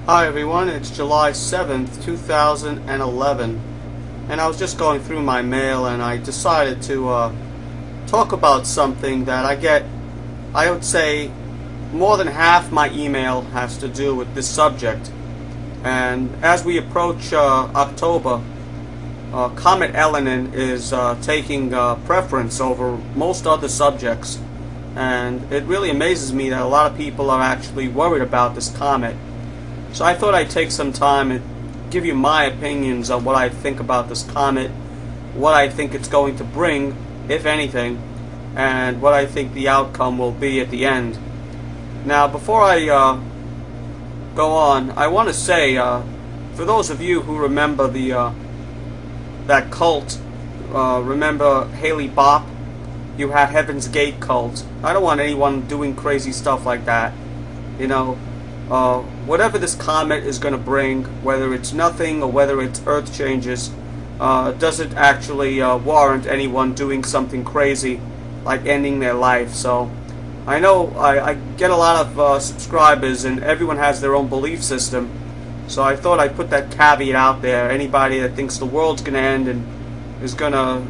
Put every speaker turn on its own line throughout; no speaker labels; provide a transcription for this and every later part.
Hi everyone, it's July 7th, 2011, and I was just going through my mail and I decided to talk about something that I would say more than half my email has to do with this subject. And as we approach October, Comet Elenin is taking preference over most other subjects, and it really amazes me that a lot of people are actually worried about this comet. So I thought I'd take some time and give you my opinions on what I think about this comet, what I think it's going to bring, if anything, and what I think the outcome will be at the end. Now, before I go on, I want to say, for those of you who remember that cult, remember Haley Bopp? You had Heaven's Gate cult. I don't want anyone doing crazy stuff like that. You know, whatever this comet is going to bring, whether it's nothing or whether it's earth changes, doesn't actually warrant anyone doing something crazy like ending their life. So I know I get a lot of subscribers, and everyone has their own belief system. So I thought I'd put that caveat out there. Anybody that thinks the world's going to end and is going to,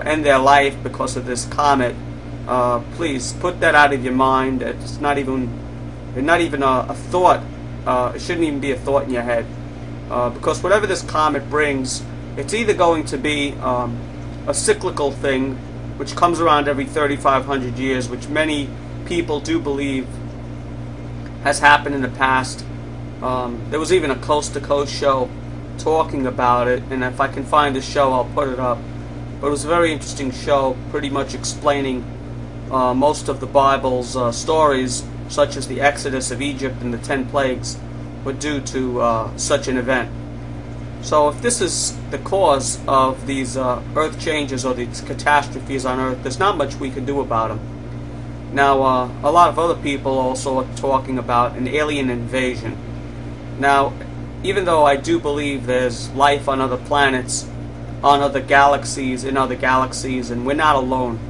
end their life because of this comet, please put that out of your mind. It's not even a thought. It shouldn't even be a thought in your head, because whatever this comet brings, it's either going to be a cyclical thing, which comes around every 3,500 years, which many people do believe has happened in the past. There was even a coast-to-coast show talking about it, and if I can find the show, I'll put it up. But it was a very interesting show, pretty much explaining most of the Bible's stories, such as the Exodus of Egypt and the 10 plagues, were due to such an event. So if this is the cause of these earth changes or these catastrophes on earth, there's not much we can do about them. Now, a lot of other people also are talking about an alien invasion. Now, even though I do believe there's life on other planets, on other galaxies, in other galaxies, and we're not alone.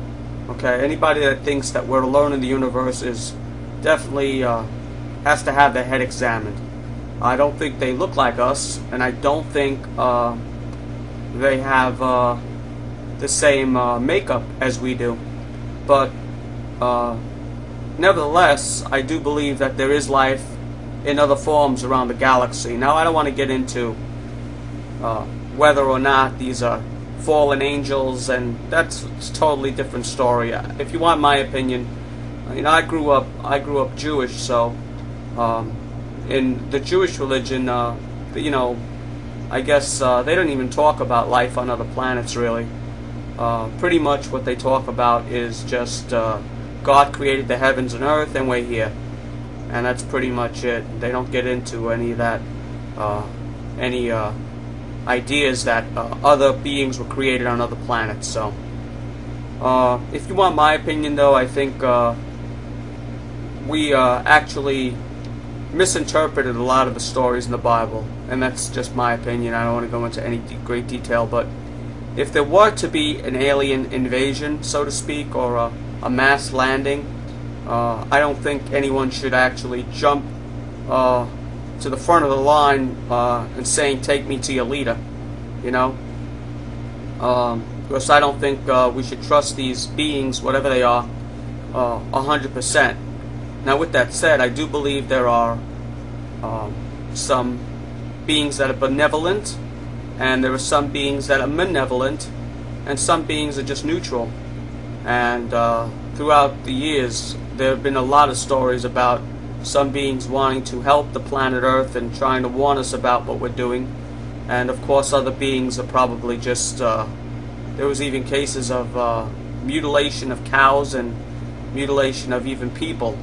Okay, anybody that thinks that we're alone in the universe is definitely has to have their head examined. I don't think they look like us, and I don't think they have the same makeup as we do. But nevertheless, I do believe that there is life in other forms around the galaxy. Now, I don't want to get into whether or not these are fallen angels, and that's a totally different story. If you want my opinion, I grew up Jewish, so in the Jewish religion, I guess they don't even talk about life on other planets, really. Pretty much what they talk about is just God created the heavens and earth, and we're here, and that's pretty much it. They don't get into any of that, any ideas that other beings were created on other planets. So if you want my opinion, though, I think we actually misinterpreted a lot of the stories in the Bible, and that's just my opinion. I don't want to go into any great detail, but if there were to be an alien invasion, so to speak, or a mass landing, I don't think anyone should actually jump to the front of the line and saying, "Take me to your leader," because I don't think we should trust these beings, whatever they are, 100%. Now, with that said, I do believe there are some beings that are benevolent, and there are some beings that are malevolent, and some beings are just neutral. And throughout the years, there have been a lot of stories about some beings wanting to help the planet Earth and trying to warn us about what we're doing. And of course, other beings are probably just, there was even cases of mutilation of cows and mutilation of even people.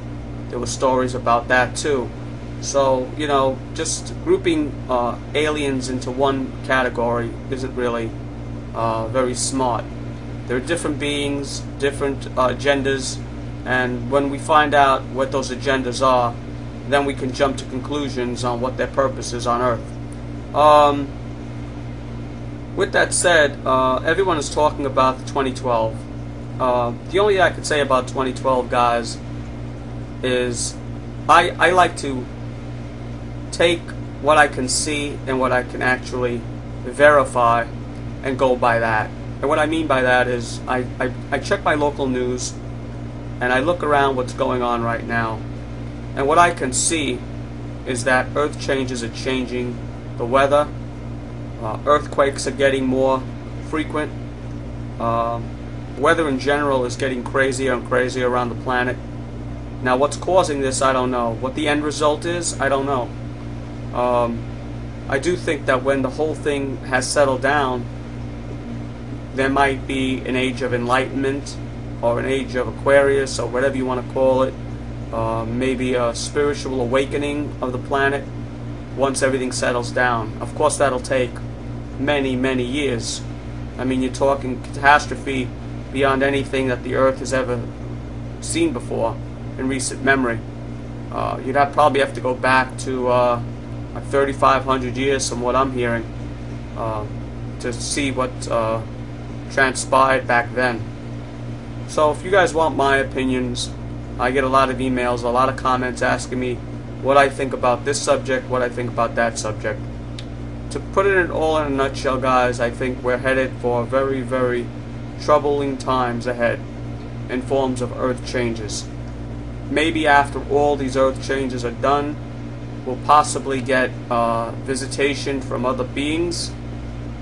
There were stories about that too. So, just grouping aliens into one category isn't really very smart. There are different beings, different agendas, and when we find out what those agendas are, then we can jump to conclusions on what their purpose is on Earth. With that said, everyone is talking about the 2012. The only thing I could say about 2012, guys, is I like to take what I can see and what I can actually verify and go by that. And what I mean by that is I check my local news and I look around what's going on right now. And what I can see is that earth changes are changing the weather. Earthquakes are getting more frequent. Weather in general is getting crazier and crazier around the planet. Now what's causing this, I don't know. What the end result is, I don't know. I do think that when the whole thing has settled down, there might be an age of enlightenment, or an age of Aquarius, or whatever you want to call it. Maybe a spiritual awakening of the planet once everything settles down. Of course that'll take many, many years. I mean, you're talking catastrophe beyond anything that the Earth has ever seen before in recent memory. You'd probably have to go back to 3,500 years from what I'm hearing to see what transpired back then. So if you guys want my opinions, I get a lot of emails, a lot of comments asking me what I think about this subject, what I think about that subject. To put it all in a nutshell, guys, I think we're headed for very, very troubling times ahead in forms of earth changes. Maybe after all these earth changes are done, we'll possibly get visitation from other beings.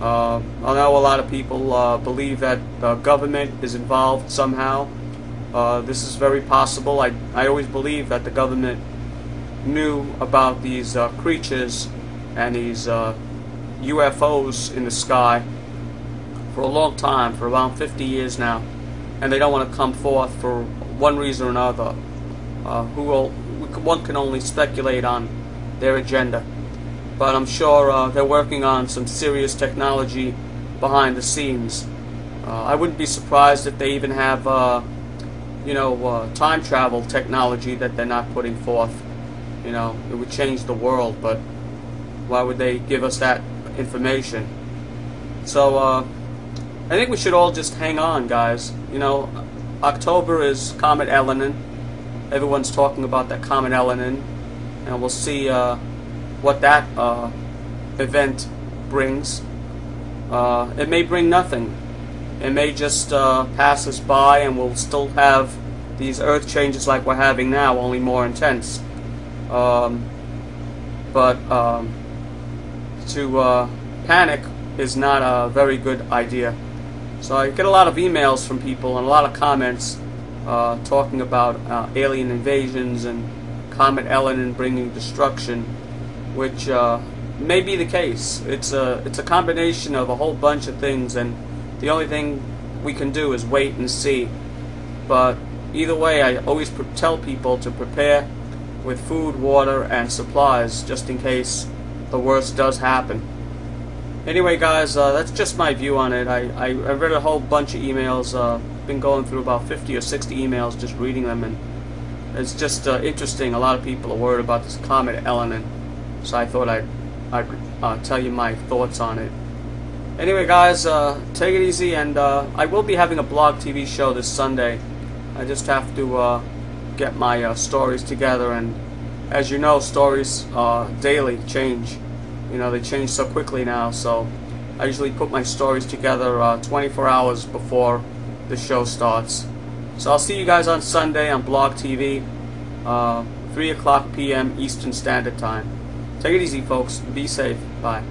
I know a lot of people believe that the government is involved somehow. This is very possible. I always believed that the government knew about these creatures and these UFOs in the sky for a long time, for around 50 years now, and they don't want to come forth for one reason or another. One can only speculate on their agenda, but I'm sure they're working on some serious technology behind the scenes. I wouldn't be surprised if they even have time travel technology that they're not putting forth. It would change the world, but why would they give us that information? So I think we should all just hang on, guys. October is Comet Elenin. Everyone's talking about that Comet Elenin, and we'll see what that event brings. It may bring nothing. It may just pass us by, and we'll still have these earth changes like we're having now, only more intense. To panic is not a very good idea. So I get a lot of emails from people and a lot of comments talking about alien invasions and Comet Elenin bringing destruction, which may be the case. It's a combination of a whole bunch of things, and the only thing we can do is wait and see. But either way, I always tell people to prepare with food, water, and supplies just in case the worst does happen. Anyway, guys, that's just my view on it. I read a whole bunch of emails. Been going through about 50 or 60 emails, just reading them, and it's just interesting. A lot of people are worried about this Comet Elenin, so I thought I'd tell you my thoughts on it. Anyway, guys, take it easy, and I will be having a blog TV show this Sunday. I just have to get my stories together, and as you know, stories daily change. They change so quickly now, so I usually put my stories together 24 hours before the show starts. So I'll see you guys on Sunday on Blog TV, 3 o'clock p.m. Eastern Standard Time. Take it easy, folks. Be safe. Bye.